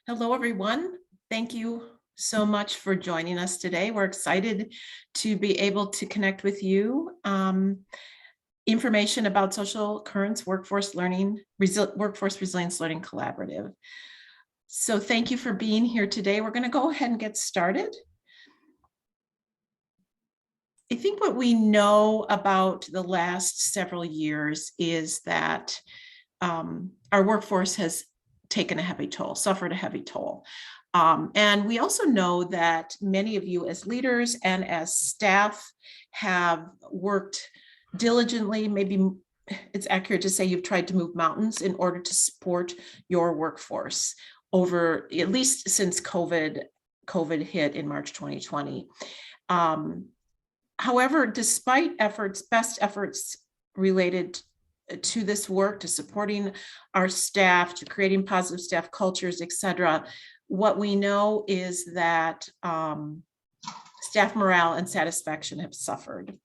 Hello, everyone. Thank you so much for joining us today. We're excited to be able to connect with you. Information about Social Currents Workforce Resilience Learning Collaborative. So thank you for being here today. We're going to go ahead and get started. I think what we know about the last several years is that our workforce has taken a heavy toll, suffered a heavy toll. And we also know that many of you as leaders and as staff have worked diligently. Maybe it's accurate to say you've tried to move mountains in order to support your workforce over at least since COVID hit in March 2020. However, despite best efforts related to this work, to supporting our staff, to creating positive staff cultures, etc., what we know is that staff morale and satisfaction have suffered.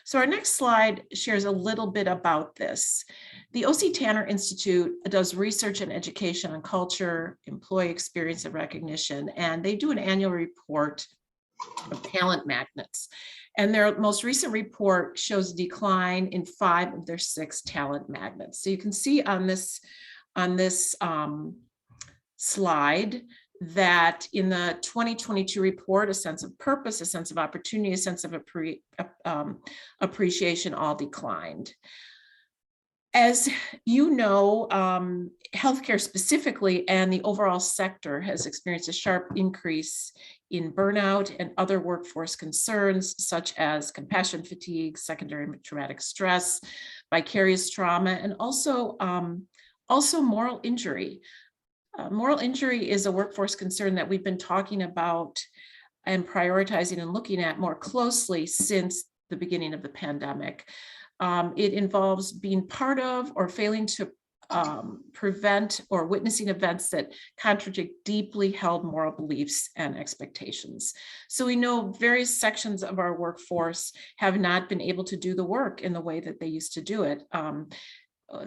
So our next slide shares a little bit about this. The O.C. Tanner Institute does research and education on culture, employee experience and recognition, and they do an annual report of talent magnets. And their most recent report shows a decline in 5 of their 6 talent magnets. So you can see on this slide that in the 2022 report, a sense of purpose, a sense of opportunity, a sense of appreciation all declined. As you know, healthcare specifically and the overall sector has experienced a sharp increase in burnout and other workforce concerns, such as compassion fatigue, secondary traumatic stress, vicarious trauma, and also moral injury. Moral injury is a workforce concern that we've been talking about and prioritizing and looking at more closely since the beginning of the pandemic. It involves being part of or failing to prevent or witnessing events that contradict deeply held moral beliefs and expectations. So we know various sections of our workforce have not been able to do the work in the way that they used to do it.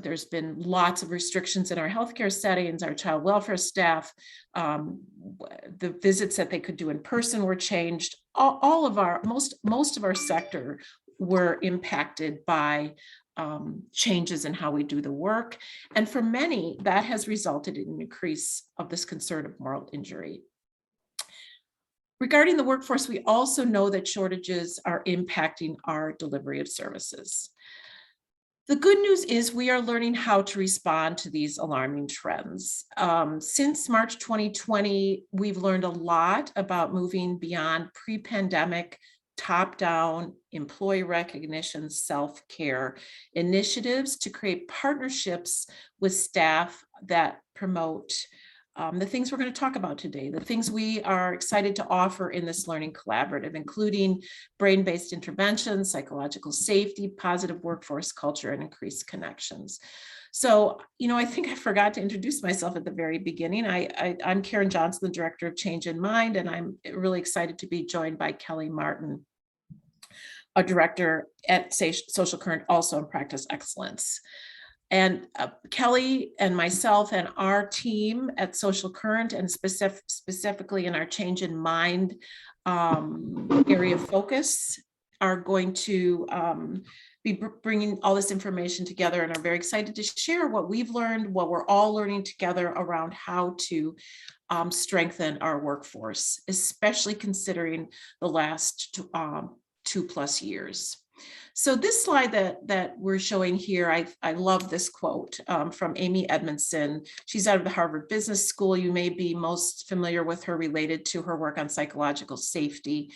There's been lots of restrictions in our healthcare settings, our child welfare staff, the visits that they could do in person were changed. All of our, most of our sector were impacted by changes in how we do the work. And for many, that has resulted in an increase of this concern of moral injury. Regarding the workforce, we also know that shortages are impacting our delivery of services. The good news is we are learning how to respond to these alarming trends. Since March 2020, we've learned a lot about moving beyond pre-pandemic top-down employee recognition, self-care initiatives to create partnerships with staff that promote the things we're going to talk about today, the things we are excited to offer in this learning collaborative, including brain-based interventions, psychological safety, positive workforce culture, and increased connections. So, I think I forgot to introduce myself at the very beginning. I'm Karen Johnson, the Director of Change in Mind, and I'm really excited to be joined by Kelly Martin, a director at Social Current, also in Practice Excellence. And Kelly and myself and our team at Social Current, and specifically in our Change in Mind area of focus, are going to be bringing all this information together, and are very excited to share what we've learned, what we're all learning together around how to strengthen our workforce, especially considering the last 2+ years. So this slide that we're showing here, I love this quote from Amy Edmondson. She's out of the Harvard Business School. You may be most familiar with her related to her work on psychological safety.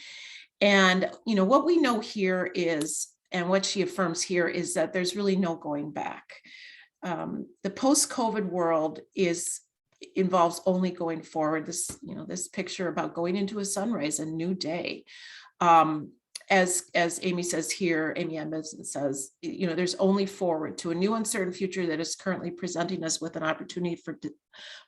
And what we know here is, and what she affirms here, is that there's really no going back. The post-COVID world involves only going forward. This picture about going into a sunrise, a new day. As Amy says here, Amy Edmondson says, there's only forward to a new uncertain future that is currently presenting us with an opportunity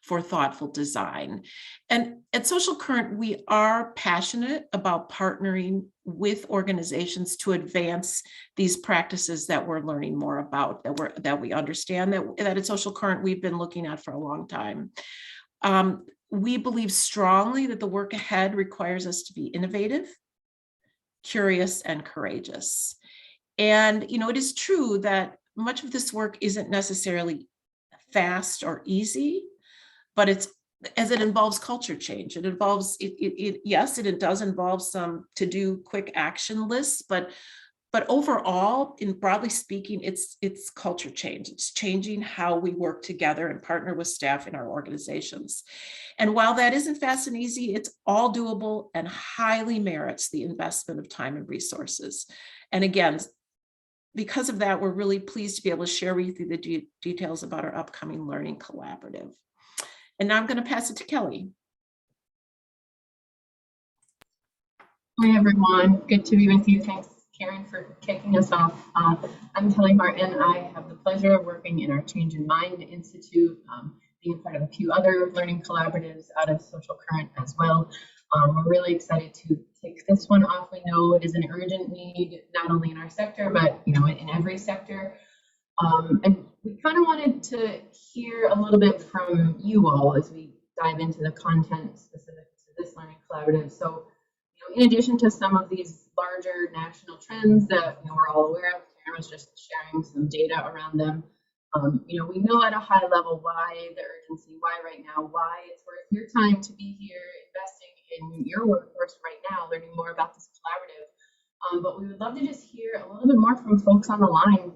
for thoughtful design. And at Social Current, we are passionate about partnering with organizations to advance these practices that we're learning more about, that we understand, that at Social Current we've been looking at for a long time. We believe strongly that the work ahead requires us to be innovative, curious, and courageous. And, it is true that much of this work isn't necessarily fast or easy, but as it involves culture change. It involves, yes, it does involve some to do quick action lists, but overall, in broadly speaking, it's culture change. It's changing how we work together and partner with staff in our organizations. And while that isn't fast and easy, it's all doable and highly merits the investment of time and resources. And again, because of that, we're really pleased to be able to share with you the details about our upcoming Learning Collaborative. And now I'm going to pass it to Kelly. Hi, everyone. Good to be with you. Thanks, Karen, for kicking us off. I'm Kelly Martin. I have the pleasure of working in our Change in Mind Institute, being part of a few other learning collaboratives out of Social Current as well. We're really excited to kick this one off. We know it is an urgent need, not only in our sector, but in every sector. And we kind of wanted to hear a little bit from you all as we dive into the content specific to this learning collaborative. So, in addition to some of these larger national trends that we're all aware of, Karen was just sharing some data around them. We know at a high level why the urgency, why right now, why it's worth your time to be here investing in your workforce right now, learning more about this collaborative. But we would love to just hear a little bit more from folks on the line,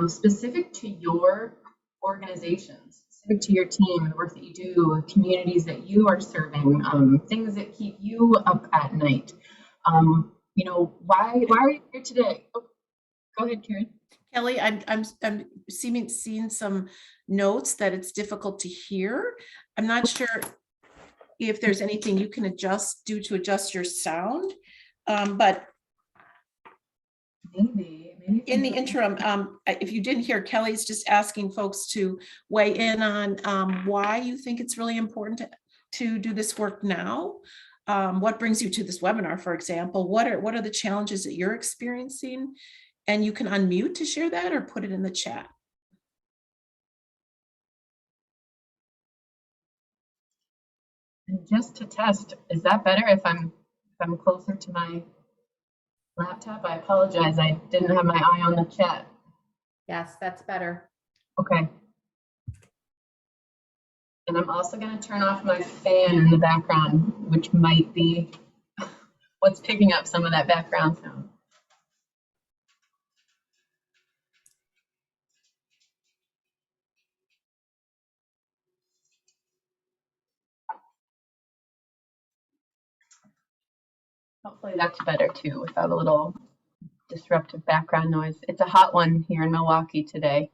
specific to your organizations, specific to your team, the work that you do, communities that you are serving, things that keep you up at night. Why are you here today? Oh, go ahead, Karen. Kelly, I'm seeing some notes that it's difficult to hear. I'm not sure if there's anything you can adjust your sound, but maybe in the interim, if you didn't hear, Kelly's just asking folks to weigh in on why you think it's really important to do this work now. What brings you to this webinar, for example? What are the challenges that you're experiencing? And you can unmute to share that or put it in the chat. And just to test, is that better if I'm closer to my laptop? I apologize. I didn't have my eye on the chat. Yes, that's better. Okay. And I'm also going to turn off my fan in the background, which might be what's picking up some of that background sound. Hopefully that's better too, without a little disruptive background noise. It's a hot one here in Milwaukee today.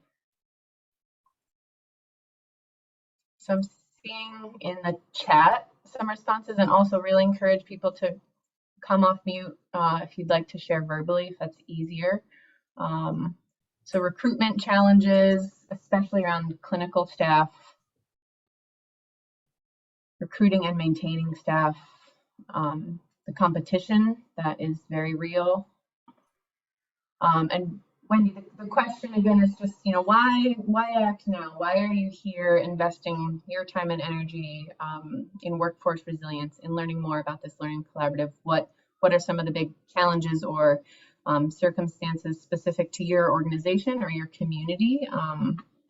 So I'm seeing in the chat some responses, and also really encourage people to come off mute if you'd like to share verbally, if that's easier. So recruitment challenges, especially around clinical staff, recruiting and maintaining staff, the competition that is very real. And Wendy, the question again is just, why act now? Why are you here investing your time and energy in workforce resilience, in learning more about this learning collaborative? What are some of the big challenges or circumstances specific to your organization or your community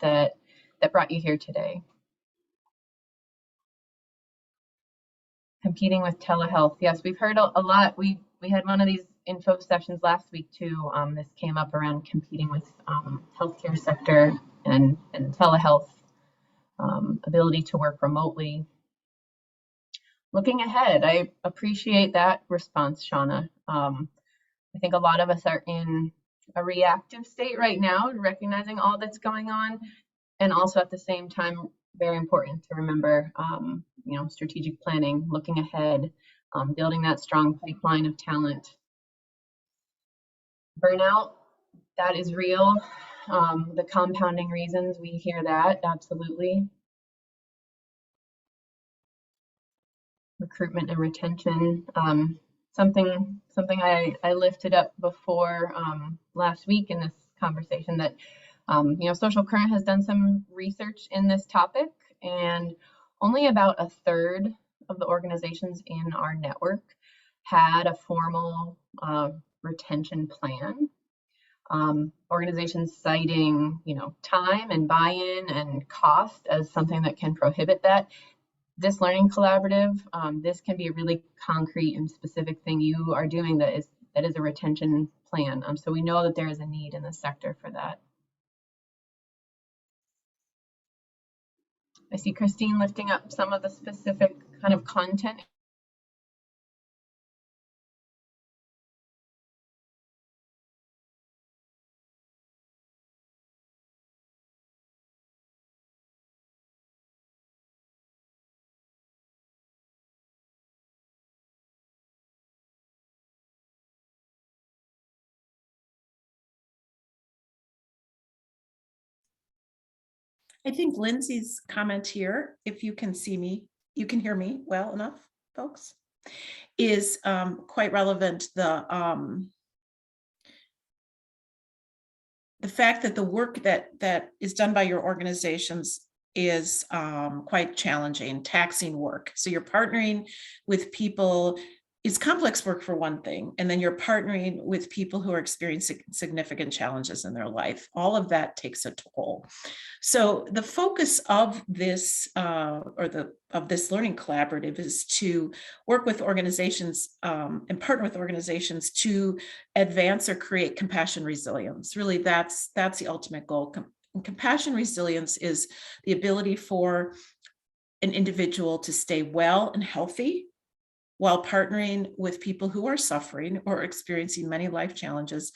that brought you here today? Competing with telehealth. Yes, we've heard a lot. We had one of these info sessions last week too. This came up around competing with healthcare sector and telehealth, ability to work remotely. Looking ahead, I appreciate that response, Shauna. I think a lot of us are in a reactive state right now, recognizing all that's going on, and also at the same time, very important to remember, strategic planning, looking ahead, building that strong pipeline of talent. Burnout, that is real. The compounding reasons, we hear that, absolutely. Recruitment and retention, something I lifted up before last week in this conversation, that Social Current has done some research in this topic, and only about a third of the organizations in our network had a formal retention plan. Organizations citing, time and buy-in and cost as something that can prohibit that. This learning collaborative, this can be a really concrete and specific thing you are doing that is a retention plan. So we know that there is a need in the sector for that. I see Christine lifting up some of the specific kind of content. I think Lindsay's comment here, if you can see me, you can hear me well enough, folks, is quite relevant. The fact that the work that is done by your organizations is quite challenging, taxing work. So you're partnering with people. It's complex work for one thing, and then you're partnering with people who are experiencing significant challenges in their life. All of that takes a toll. So the focus of this of this learning collaborative is to work with organizations and partner with organizations to advance or create compassion resilience. Really, that's the ultimate goal. Compassion resilience is the ability for an individual to stay well and healthy while partnering with people who are suffering or experiencing many life challenges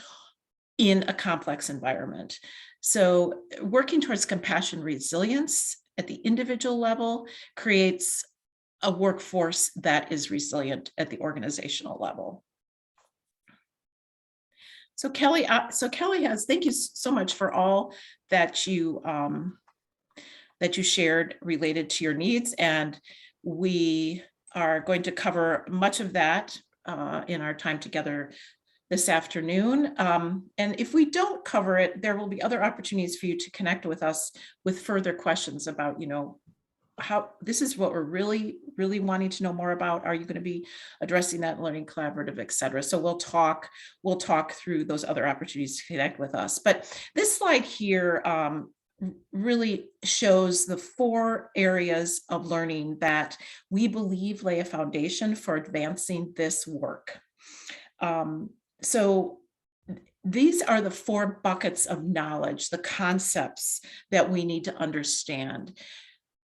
in a complex environment. So working towards compassion resilience at the individual level creates a workforce that is resilient at the organizational level. So Kelly has, thank you so much for all that you shared related to your needs, and we are going to cover much of that in our time together this afternoon. And if we don't cover it, there will be other opportunities for you to connect with us with further questions about, how this is what we're really wanting to know more about. Are you going to be addressing that learning collaborative, et cetera? So we'll talk through those other opportunities to connect with us. But this slide here really shows the 4 areas of learning that we believe lay a foundation for advancing this work. So these are the 4 buckets of knowledge, the concepts that we need to understand.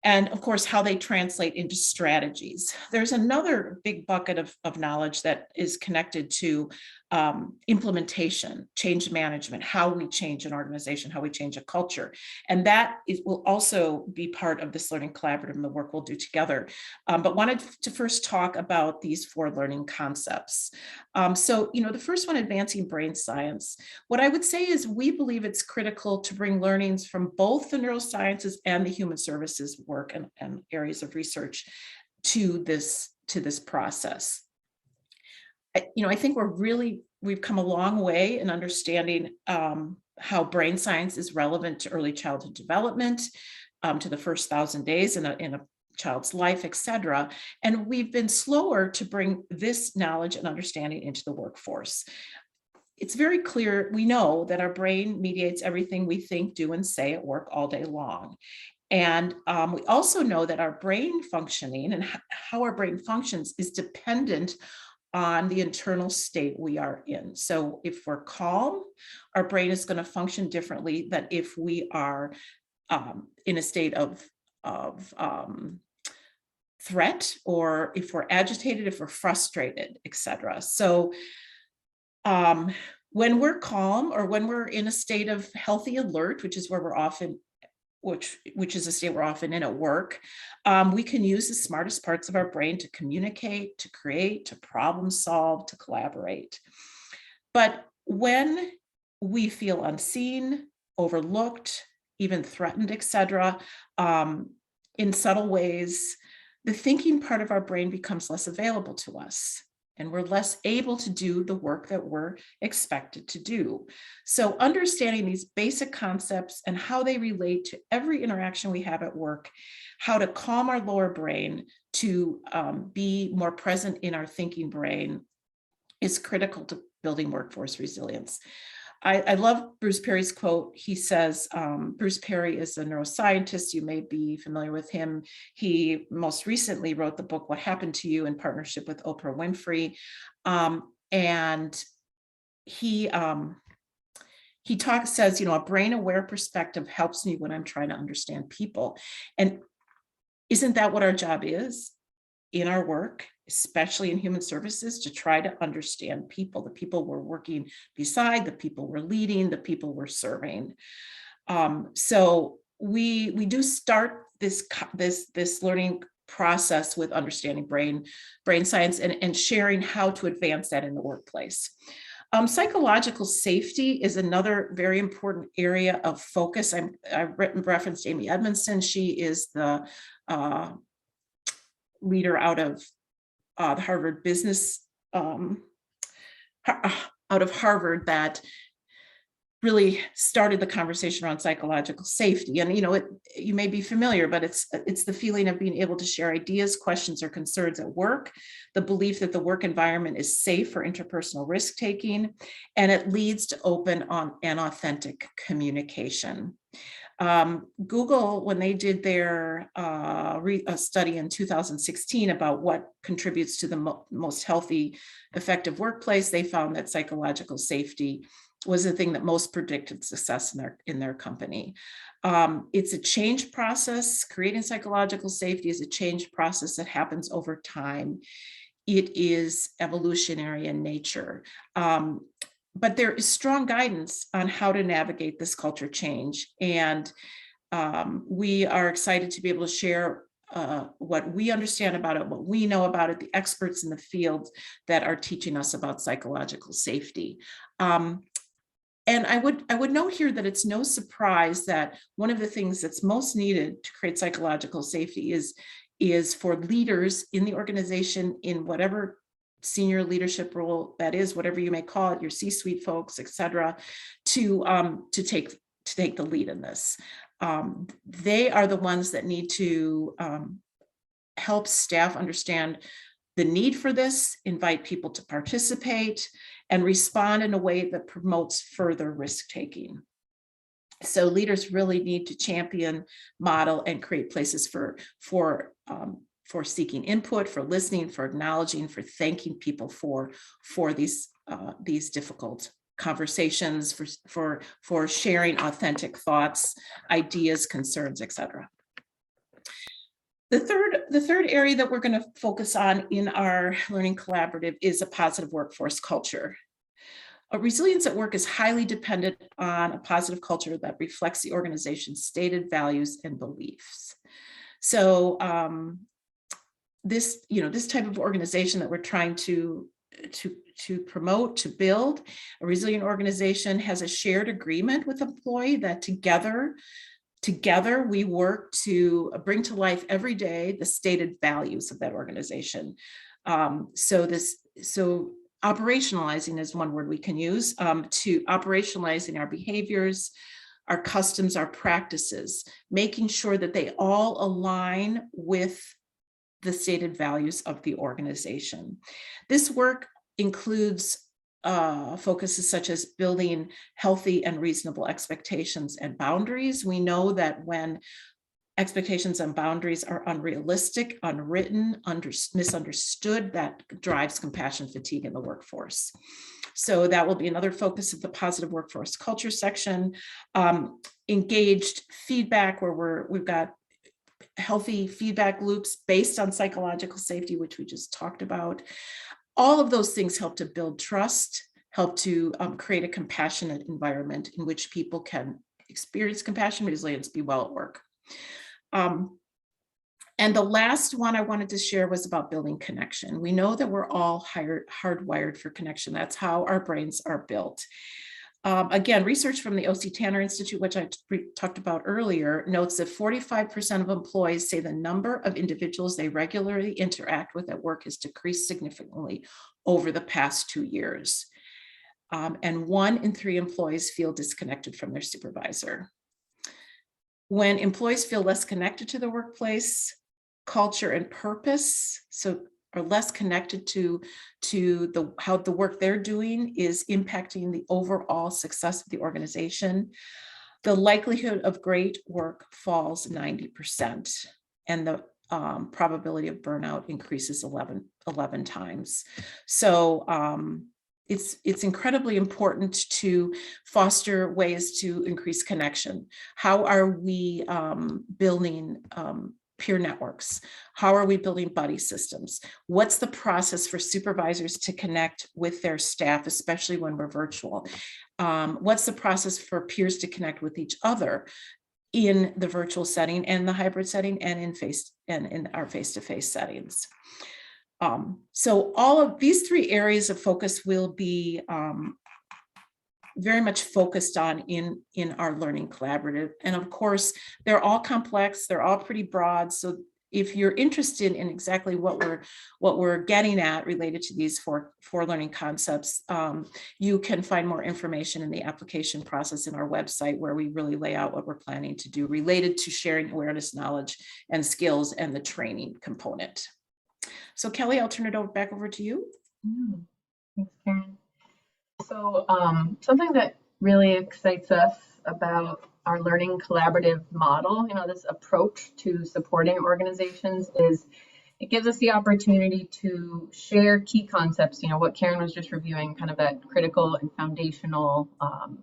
And of course, how they translate into strategies. There's another big bucket of knowledge that is connected to implementation, change management, how we change an organization, how we change a culture. And that will also be part of this learning collaborative and the work we'll do together. But wanted to first talk about these 4 learning concepts. So, the first one, advancing brain science. What I would say is we believe it's critical to bring learnings from both the neurosciences and the human services work and areas of research to this process. I think we've come a long way in understanding how brain science is relevant to early childhood development, to the first 1,000 days in a child's life, et cetera. And we've been slower to bring this knowledge and understanding into the workforce. It's very clear, we know that our brain mediates everything we think, do, and say at work all day long. And we also know that our brain functioning and how our brain functions is dependent on the internal state we are in. So if we're calm, our brain is going to function differently than if we are in a state of threat, or if we're agitated, if we're frustrated, etc. So when we're calm, or when we're in a state of healthy alert, which is where we're often which is a state we're often in at work, we can use the smartest parts of our brain to communicate, to create, to problem solve, to collaborate. But when we feel unseen, overlooked, even threatened, etc., in subtle ways, the thinking part of our brain becomes less available to us. and we're less able to do the work that we're expected to do. So understanding these basic concepts and how they relate to every interaction we have at work, how to calm our lower brain to be more present in our thinking brain is critical to building workforce resilience. I love Bruce Perry's quote. He says, Bruce Perry is a neuroscientist. You may be familiar with him. He most recently wrote the book, What Happened to You, in partnership with Oprah Winfrey. And he says, a brain aware perspective helps me when I'm trying to understand people. And isn't that what our job is in our work, especially in human services, to try to understand people, the people we're working beside, the people we're leading, the people we're serving. So we do start this learning process with understanding brain science and sharing how to advance that in the workplace. Psychological safety is another very important area of focus. I've referenced Amy Edmondson. She is the leader out of the Harvard business, out of Harvard, that really started the conversation around psychological safety. And you may be familiar, but it's the feeling of being able to share ideas, questions, or concerns at work, the belief that the work environment is safe for interpersonal risk-taking, and it leads to open and authentic communication. Google, when they did their study in 2016 about what contributes to the most healthy, effective workplace, they found that psychological safety was the thing that most predicted success in their company. It's a change process. Creating psychological safety is a change process that happens over time. It is evolutionary in nature. But there is strong guidance on how to navigate this culture change. And we are excited to be able to share what we understand about it, what we know about it, the experts in the field that are teaching us about psychological safety. And I would note here that it's no surprise that one of the things that's most needed to create psychological safety is for leaders in the organization, in whatever senior leadership role that is, whatever you may call it, your C-suite folks, et cetera, to take the lead in this. They are the ones that need to help staff understand the need for this, invite people to participate, and respond in a way that promotes further risk-taking. So leaders really need to champion, model, and create places for seeking input, for listening, for acknowledging, for thanking people for these difficult conversations, for sharing authentic thoughts, ideas, concerns, etc. The third area that we're going to focus on in our learning collaborative is a positive workforce culture. Resilience at work is highly dependent on a positive culture that reflects the organization's stated values and beliefs. So this type of organization that we're trying to promote, to build, a resilient organization has a shared agreement with employee that together we work to bring to life every day the stated values of that organization. So operationalizing is one word we can use, to operationalizing our behaviors, our customs, our practices, making sure that they all align with the stated values of the organization. This work includes focuses such as building healthy and reasonable expectations and boundaries. We know that when expectations and boundaries are unrealistic, unwritten, misunderstood, that drives compassion fatigue in the workforce. So that will be another focus of the positive workforce culture section. Engaged feedback, where we've got healthy feedback loops based on psychological safety, which we just talked about. All of those things help to build trust, help to create a compassionate environment in which people can experience compassion, resilience, be well at work. And the last one I wanted to share was about building connection. We know that we're all hardwired for connection. That's how our brains are built. Again, research from the O.C. Tanner Institute, which I talked about earlier, notes that 45% of employees say the number of individuals they regularly interact with at work has decreased significantly over the past 2 years. And 1 in 3 employees feel disconnected from their supervisor. When employees feel less connected to the workplace, culture and purpose, so are less connected to how the work they're doing is impacting the overall success of the organization, the likelihood of great work falls 90%, and the probability of burnout increases 11 times. So it's incredibly important to foster ways to increase connection. How are we building peer networks? How are we building buddy systems? What's the process for supervisors to connect with their staff, especially when we're virtual? What's the process for peers to connect with each other in the virtual setting and the hybrid setting and in our face-to-face settings? So all of these 3 areas of focus will be very much focused on in our learning collaborative. And of course, they're all complex, they're all pretty broad. So if you're interested in exactly what we're getting at related to these four learning concepts, you can find more information in the application process in our website, where we really lay out what we're planning to do related to sharing awareness, knowledge, and skills, and the training component. So Kelly, I'll turn it back over to you. Thanks, Karen. So something that really excites us about our learning collaborative model, this approach to supporting organizations, is it gives us the opportunity to share key concepts, what Karen was just reviewing, kind of that critical and foundational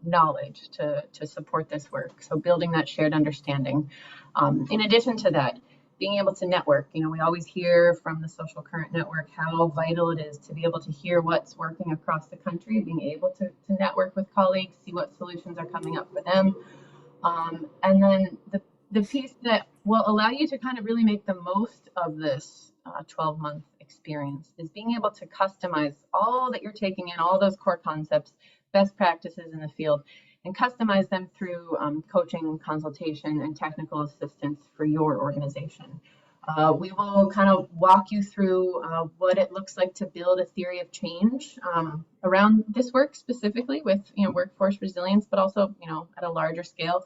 knowledge to support this work. So building that shared understanding. In addition to that, being able to network. We always hear from the Social Current Network how vital it is to be able to hear what's working across the country, being able to network with colleagues, see what solutions are coming up for them. And then the piece that will allow you to kind of really make the most of this 12-month experience is being able to customize all that you're taking in, all those core concepts, best practices in the field, and customize them through coaching, consultation, and technical assistance for your organization. We will kind of walk you through what it looks like to build a theory of change around this work, specifically with workforce resilience, but also at a larger scale.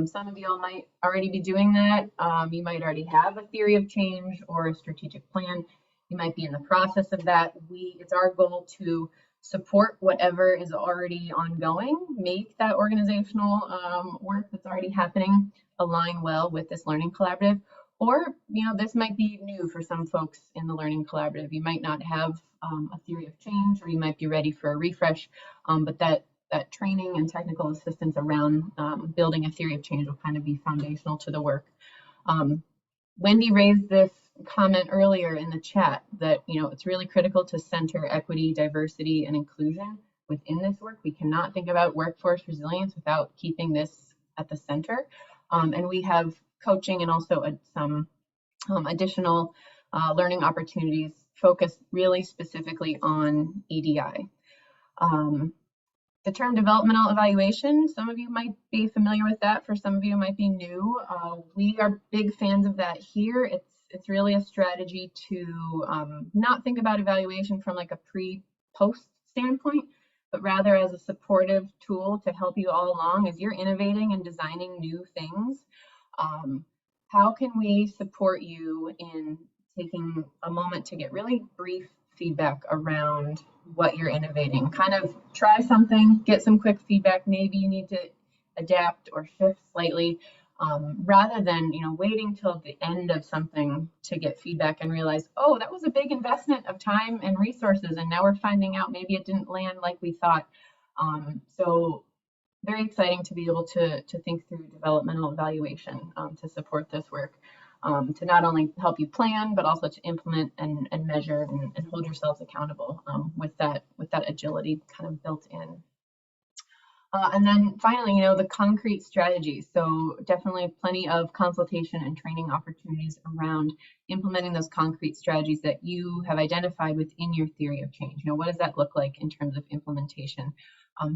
Some of you all might already be doing that. You might already have a theory of change or a strategic plan. You might be in the process of that. It's our goal to support whatever is already ongoing, make that organizational work that's already happening align well with this learning collaborative. Or, this might be new for some folks in the learning collaborative. You might not have a theory of change, or you might be ready for a refresh, but that training and technical assistance around building a theory of change will kind of be foundational to the work. Wendy raised this comment earlier in the chat that it's really critical to center equity, diversity, and inclusion within this work. We cannot think about workforce resilience without keeping this at the center. And we have coaching and also some additional learning opportunities focused really specifically on EDI. The term developmental evaluation, some of you might be familiar with that. For some of you, it might be new. We are big fans of that here. It's really a strategy to not think about evaluation from like a pre-post standpoint, but rather as a supportive tool to help you all along as you're innovating and designing new things. How can we support you in taking a moment to get really brief feedback around what you're innovating? Kind of try something, get some quick feedback. Maybe you need to adapt or shift slightly, rather than waiting till the end of something to get feedback and realize, oh, that was a big investment of time and resources, and now we're finding out maybe it didn't land like we thought. So very exciting to be able to think through developmental evaluation to support this work, to not only help you plan, but also to implement and measure and hold yourselves accountable with that agility kind of built in. And then finally, you know, the concrete strategies. So definitely plenty of consultation and training opportunities around implementing those concrete strategies that you have identified within your theory of change. You know, what does that look like in terms of implementation?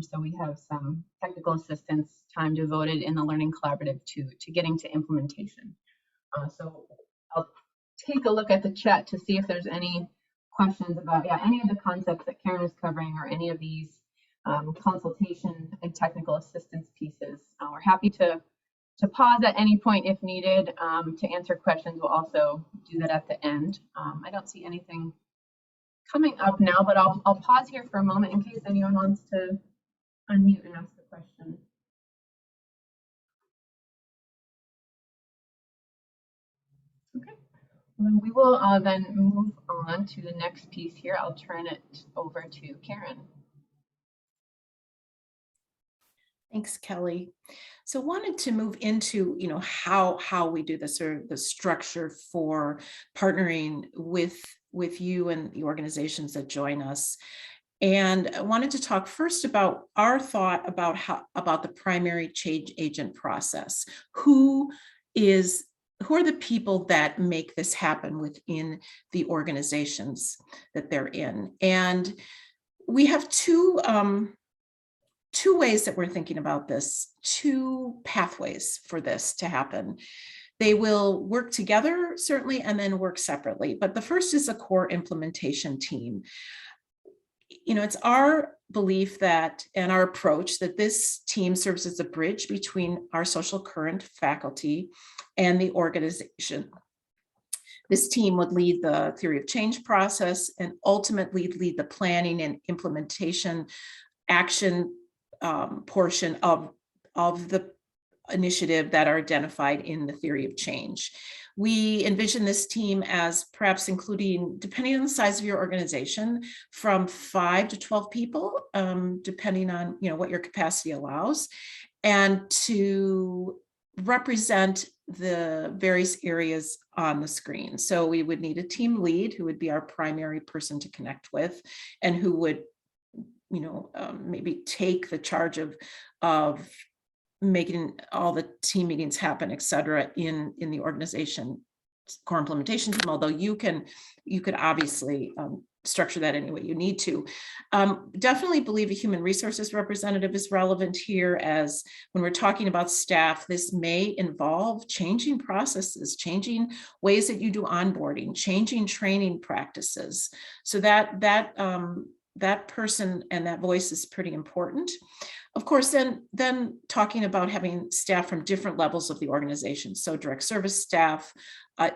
So we have some technical assistance time devoted in the Learning Collaborative to getting to implementation. So I'll take a look at the chat to see if there's any questions about any of the concepts that Karen is covering or any of these consultation and technical assistance pieces. We're happy to pause at any point if needed to answer questions. We'll also do that at the end. I don't see anything coming up now, but I'll pause here for a moment in case anyone wants to unmute and ask a question. Okay. We will then move on to the next piece here. I'll turn it over to Karen. Thanks, Kelly. So wanted to move into, how we do this, or the structure for partnering with you and the organizations that join us. And I wanted to talk first about our thought about the primary change agent process. Who are the people that make this happen within the organizations that they're in? And we have two ways that we're thinking about this, two pathways for this to happen. They will work together, certainly, and then work separately. But the first is a core implementation team. It's our belief that, and our approach, that this team serves as a bridge between our social current faculty and the organization. This team would lead the theory of change process and ultimately lead the planning and implementation action portion of the initiative that are identified in the theory of change. We envision this team as perhaps including, depending on the size of your organization, from 5 to 12 people, depending on what your capacity allows, and to represent the various areas on the screen. So we would need a team lead who would be our primary person to connect with, and who would maybe take the charge of making all the team meetings happen, et cetera, in the organization core implementation team, although you could obviously structure that any way you need to. Definitely believe a human resources representative is relevant here, as when we're talking about staff, this may involve changing processes, changing ways that you do onboarding, changing training practices. So that person and that voice is pretty important. Of course, then talking about having staff from different levels of the organization. So direct service staff,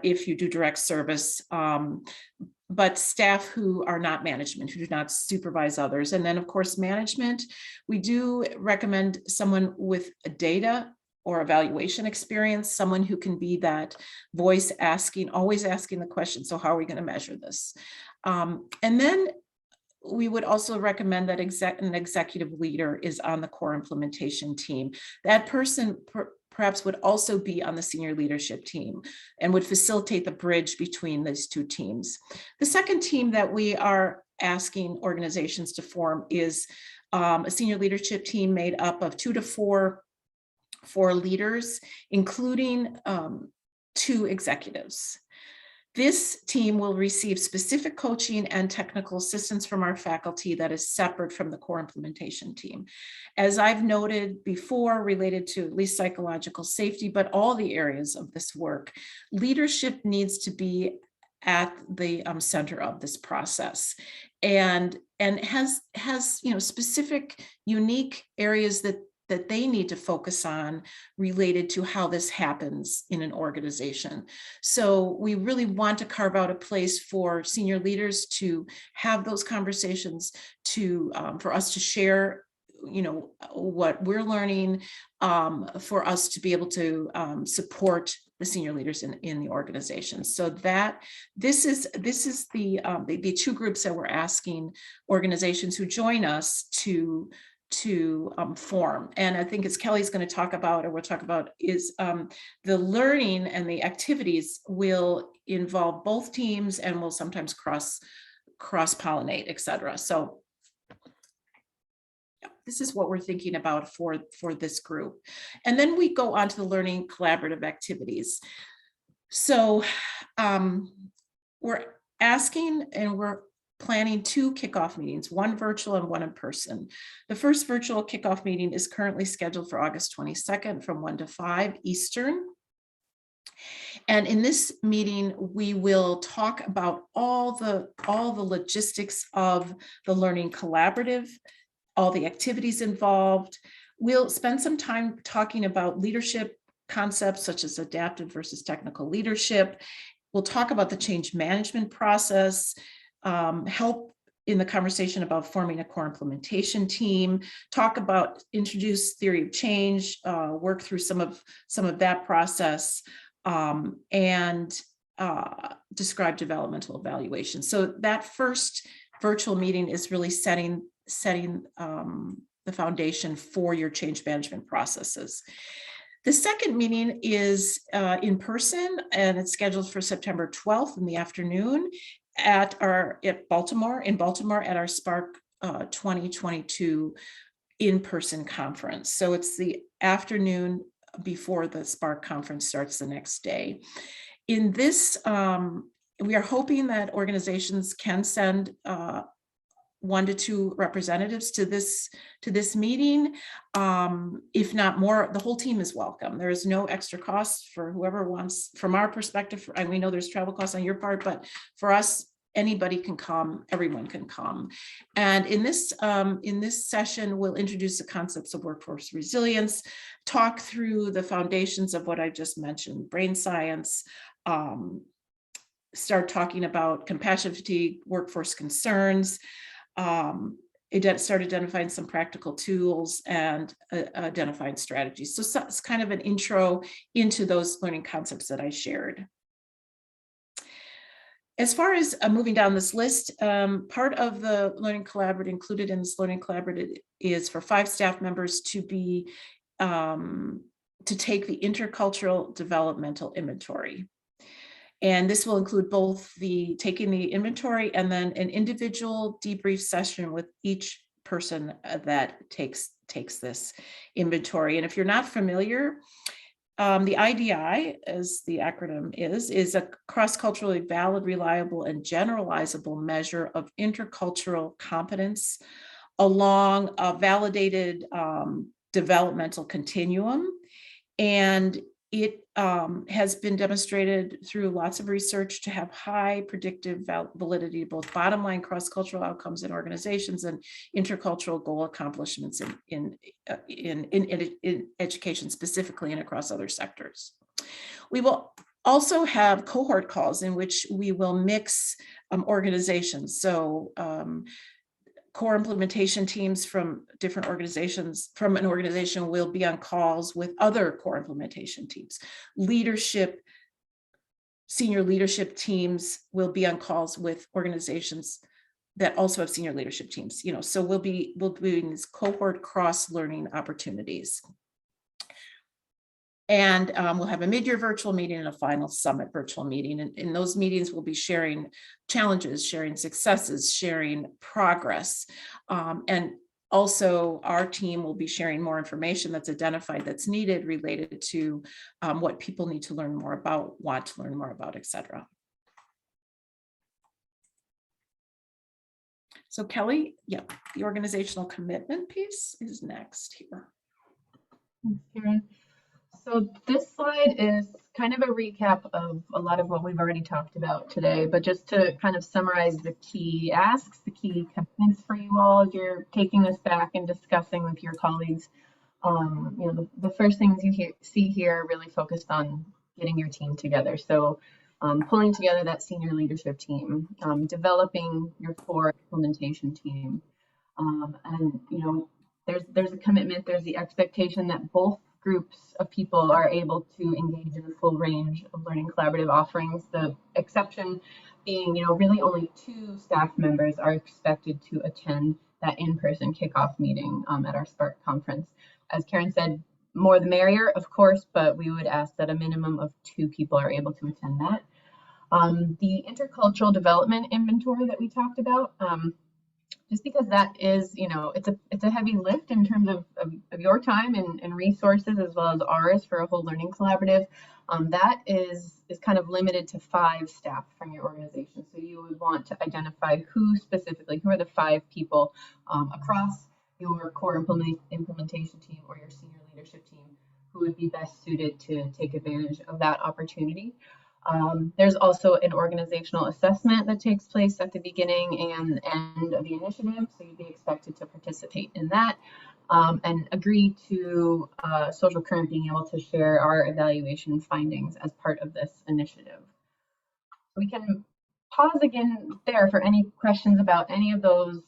if you do direct service, but staff who are not management, who do not supervise others. And then of course, management, we do recommend someone with a data or evaluation experience, someone who can be that voice always asking the question, so how are we going to measure this? And then we would also recommend that an executive leader is on the core implementation team. That person perhaps would also be on the senior leadership team and would facilitate the bridge between these two teams. The second team that we are asking organizations to form is a senior leadership team made up of 2 to 4 leaders, including 2 executives. This team will receive specific coaching and technical assistance from our faculty that is separate from the core implementation team. As I've noted before, related to at least psychological safety, but all the areas of this work, leadership needs to be at the center of this process, and has specific unique areas that they need to focus on related to how this happens in an organization. So we really want to carve out a place for senior leaders to have those conversations, for us to share what we're learning, for us to be able to support the senior leaders in the organization. So that this is the 2 groups that we're asking organizations who join us to form. And I think as Kelly's going to talk about, or we'll talk about, is the learning and the activities will involve both teams and will sometimes cross-pollinate, et cetera. So this is what we're thinking about for this group. And then we go on to the learning collaborative activities. So we're asking and we're planning 2 kickoff meetings, one virtual and one in person. The first virtual kickoff meeting is currently scheduled for August 22nd from 1 to 5 Eastern. And in this meeting, we will talk about all the logistics of the learning collaborative, all the activities involved. We'll spend some time talking about leadership concepts such as adaptive versus technical leadership. We'll talk about the change management process, help in the conversation about forming a core implementation team, introduce theory of change, work through some of that process, and describe developmental evaluation. So that first virtual meeting is really setting the foundation for your change management processes. The second meeting is in person, and it's scheduled for September 12th in the afternoon at Baltimore at our Spark 2022 in-person conference. So it's the afternoon before the Spark conference starts the next day. In this, we are hoping that organizations can send 1 to 2 representatives to this meeting. If not more, the whole team is welcome. There is no extra cost for whoever wants. From our perspective, and we know there's travel costs on your part, but for us, anybody can come, everyone can come. And in this session, we'll introduce the concepts of workforce resilience, talk through the foundations of what I just mentioned, brain science, start talking about compassion fatigue, workforce concerns, start identifying some practical tools and identifying strategies. So it's kind of an intro into those learning concepts that I shared. As far as moving down this list, part of the learning collaborative included in this learning collaborative is for 5 staff members to take the intercultural developmental inventory. And this will include both taking the inventory and then an individual debrief session with each person that takes this inventory. And if you're not familiar, the IDI, as the acronym is a cross-culturally valid, reliable, and generalizable measure of intercultural competence along a validated developmental continuum. And it has been demonstrated through lots of research to have high predictive validity, both bottom line cross-cultural outcomes in organizations and intercultural goal accomplishments in education specifically and across other sectors. We will also have cohort calls in which we will mix organizations. So core implementation teams from different organizations from an organization will be on calls with other core implementation teams. Senior leadership teams will be on calls with organizations that also have senior leadership teams. So we'll be doing these cohort cross learning opportunities. And we'll have a mid-year virtual meeting and a final summit virtual meeting. And in those meetings, we'll be sharing challenges, sharing successes, sharing progress. And also our team will be sharing more information that's identified that's needed related to what people need to learn more about, want to learn more about, et cetera. So Kelly, the organizational commitment piece is next here. Thanks, Karen. So this slide is kind of a recap of a lot of what we've already talked about today, but just to kind of summarize the key asks, the key commitments for you all as you're taking this back and discussing with your colleagues. The first things you see here are really focused on getting your team together. So pulling together that senior leadership team, developing your core implementation team. And there's a commitment, there's the expectation that both groups of people are able to engage in the full range of learning collaborative offerings. The exception being, really only 2 staff members are expected to attend that in-person kickoff meeting at our Spark conference. As Karen said, more the merrier, of course, but we would ask that a minimum of 2 people are able to attend that. The intercultural development inventory that we talked about, just because that is, it's a heavy lift in terms of your time and resources as well as ours for a whole learning collaborative. That is kind of limited to 5 staff from your organization. So you would want to identify who are the 5 people across your core implementation team or your senior leadership team who would be best suited to take advantage of that opportunity. There's also an organizational assessment that takes place at the beginning and end of the initiative, so you'd be expected to participate in that and agree to Social Current being able to share our evaluation findings as part of this initiative. We can pause again there for any questions about any of those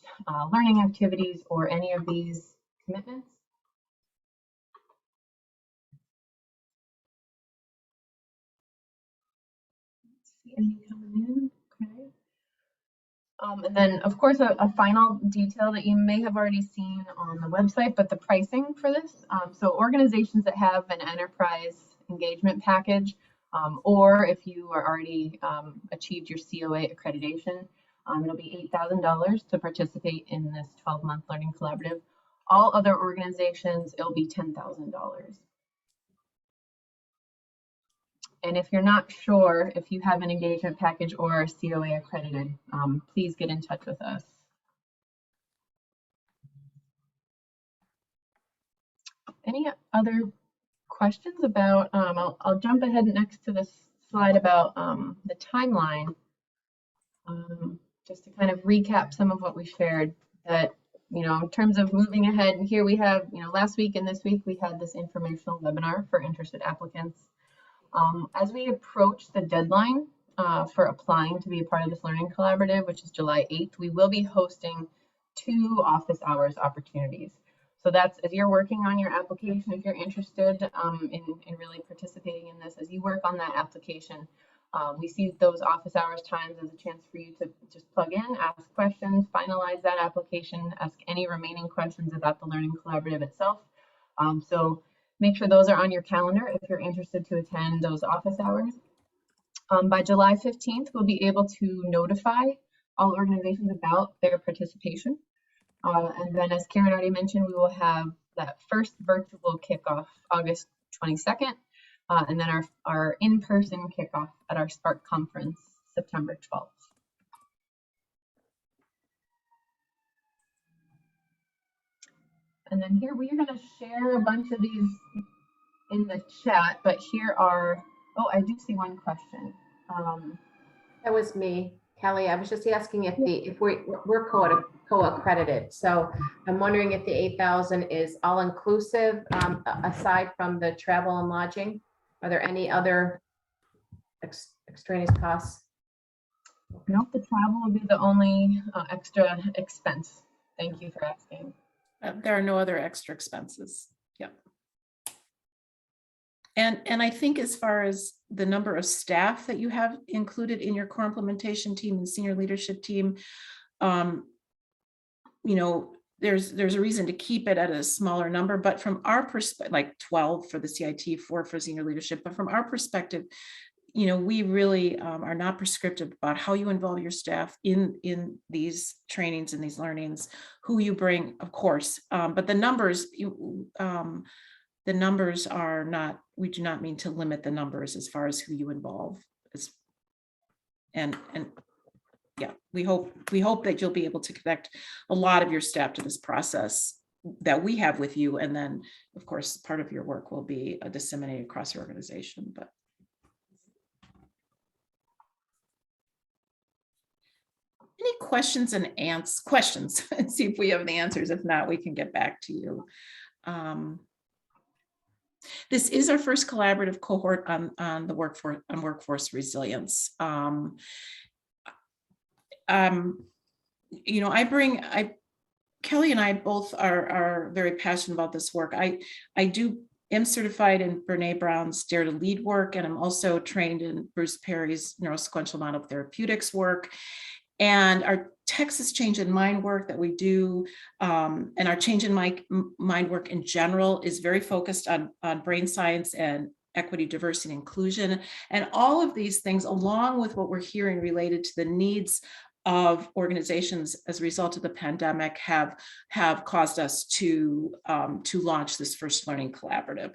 learning activities or any of these commitments. See any coming in? Okay. And then, of course, a final detail that you may have already seen on the website, but the pricing for this. So organizations that have an enterprise engagement package, or if you are already achieved your COA accreditation, it'll be $8,000 to participate in this 12-month learning collaborative. All other organizations, it'll be $10,000. And if you're not sure if you have an engagement package or COA accredited, please get in touch with us. Any other questions about, I'll jump ahead next to this slide about the timeline, just to kind of recap some of what we shared that, in terms of moving ahead. And here we have, last week and this week, we had this informational webinar for interested applicants. As we approach the deadline for applying to be a part of this learning collaborative, which is July 8th, we will be hosting 2 office hours opportunities. So that's as you're working on your application, if you're interested in really participating in this, as you work on that application, we see those office hours times as a chance for you to just plug in, ask questions, finalize that application, ask any remaining questions about the learning collaborative itself. So make sure those are on your calendar if you're interested to attend those office hours. By July 15th, we'll be able to notify all organizations about their participation. And then, as Karen already mentioned, we will have that first virtual kickoff August 22nd, and then our in-person kickoff at our Spark conference September 12th. And then here we are going to share a bunch of these in the chat, but here are, oh, I do see one question. That was me, Kelly. I was just asking if we're co-accredited. So I'm wondering if the 8,000 is all inclusive, aside from the travel and lodging. Are there any other extraneous costs? Nope, the travel will be the only extra expense. Thank you for asking. There are no other extra expenses. Yep. And I think as far as the number of staff that you have included in your core implementation team and senior leadership team, there's a reason to keep it at a smaller number, but from our perspective, like 12 for the CIT, 4 for senior leadership, but from our perspective, we really are not prescriptive about how you involve your staff in these trainings and these learnings, who you bring, of course, but the numbers, the numbers are not, we do not mean to limit the numbers as far as who you involve. And yeah, we hope that you'll be able to connect a lot of your staff to this process that we have with you. And then, of course, part of your work will be disseminated across your organization. But any questions and questions? And see if we have the answers. If not, we can get back to you. This is our first collaborative cohort on the workforce resilience. Kelly and I both are very passionate about this work. I am certified in Brene Brown's Dare to Lead work, and I'm also trained in Bruce Perry's neurosequential model therapeutics work. And our Texas Change in Mind work that we do, and our Change in Mind work in general, is very focused on brain science and equity, diversity, and inclusion. And all of these things, along with what we're hearing related to the needs of organizations as a result of the pandemic have caused us to launch this first learning collaborative.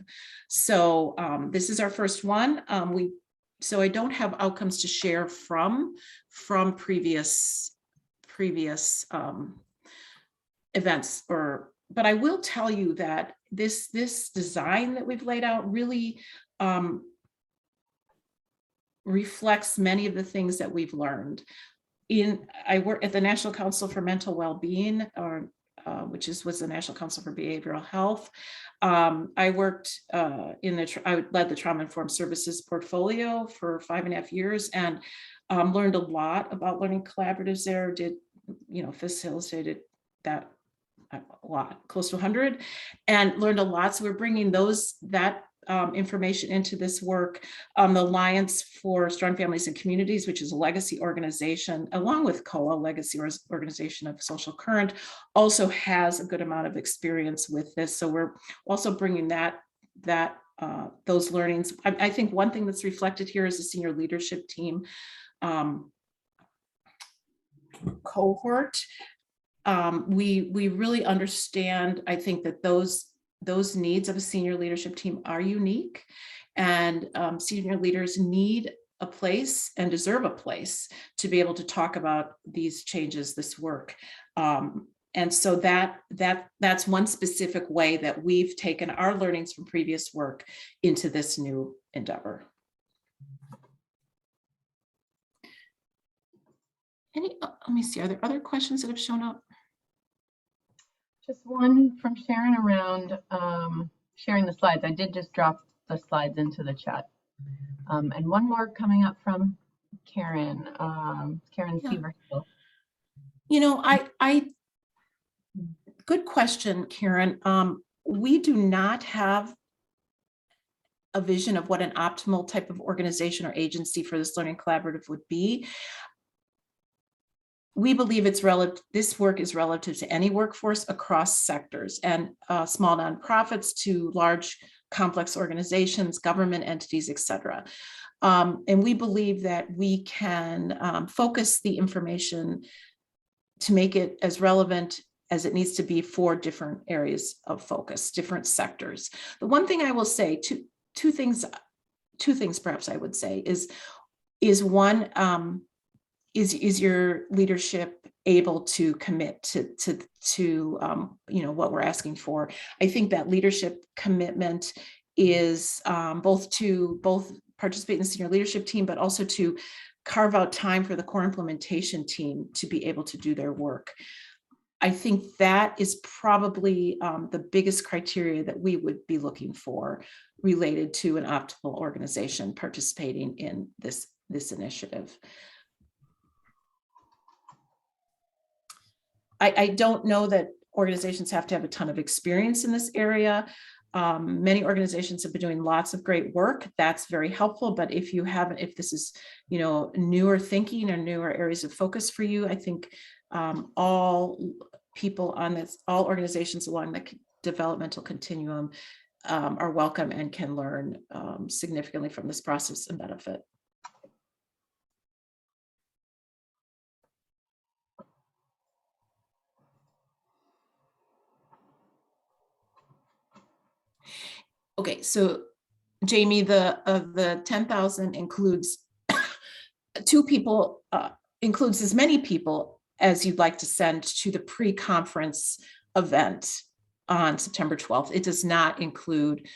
So this is our first one. So I don't have outcomes to share from previous events, but I will tell you that this design that we've laid out really reflects many of the things that we've learned. I work at the National Council for Mental Wellbeing, which was the National Council for Behavioral Health. I worked I led the Trauma Informed Services portfolio for 5.5 years, and learned a lot about learning collaboratives there. Facilitated that a lot, close to 100, and learned a lot. So we're bringing that information into this work. The Alliance for Strong Families and Communities, which is a legacy organization, along with COA, Legacy Organization of Social Current, also has a good amount of experience with this. So we're also bringing those learnings. I think one thing that's reflected here is the senior leadership team cohort. We really understand, I think, that those needs of a senior leadership team are unique, and senior leaders need a place and deserve a place to be able to talk about these changes, this work. And so that's one specific way that we've taken our learnings from previous work into this new endeavor. Let me see, are there other questions that have shown up? Just one from Sharon around sharing the slides. I did just drop the slides into the chat. And one more coming up from Karen, Karen Severhill. Good question, Karen. We do not have a vision of what an optimal type of organization or agency for this learning collaborative would be. We believe this work is relative to any workforce across sectors, and small nonprofits to large complex organizations, government entities, etc. And we believe that we can focus the information to make it as relevant as it needs to be for different areas of focus, different sectors. The one thing I will say, two things perhaps I would say is one, is your leadership able to commit to what we're asking for? I think that leadership commitment is both participate in the senior leadership team, but also to carve out time for the core implementation team to be able to do their work. I think that is probably the biggest criteria that we would be looking for related to an optimal organization participating in this initiative. I don't know that organizations have to have a ton of experience in this area. Many organizations have been doing lots of great work. That's very helpful. But if this is, newer thinking or newer areas of focus for you, I think all organizations along the developmental continuum are welcome and can learn significantly from this process and benefit. Okay, so Jamie, the 10,000 includes includes as many people as you'd like to send to the pre-conference event on September 12th. It does not include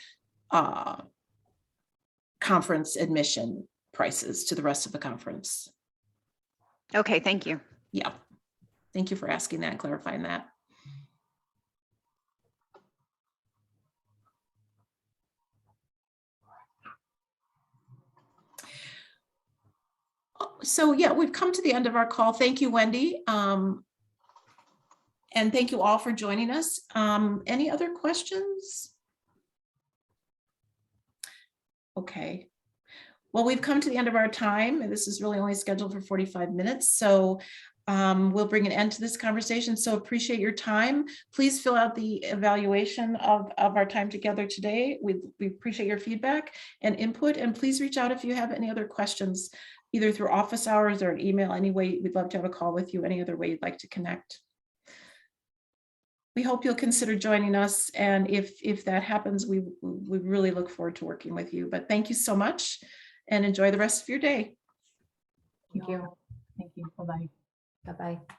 conference admission prices to the rest of the conference. Okay, thank you. Yeah, thank you for asking that and clarifying that. So yeah, we've come to the end of our call. Thank you, Wendy. And thank you all for joining us. Any other questions? Okay. Well, we've come to the end of our time, and this is really only scheduled for 45 minutes. So We'll bring an end to this conversation. So appreciate your time. Please fill out the evaluation of our time together today. We appreciate your feedback and input, and please reach out if you have any other questions, either through office hours or an email. Anyway, we'd love to have a call with you any other way you'd like to connect. We hope you'll consider joining us, and if that happens, we really look forward to working with you. But thank you so much and enjoy the rest of your day. Thank you. Thank you. Bye-bye. Bye-bye.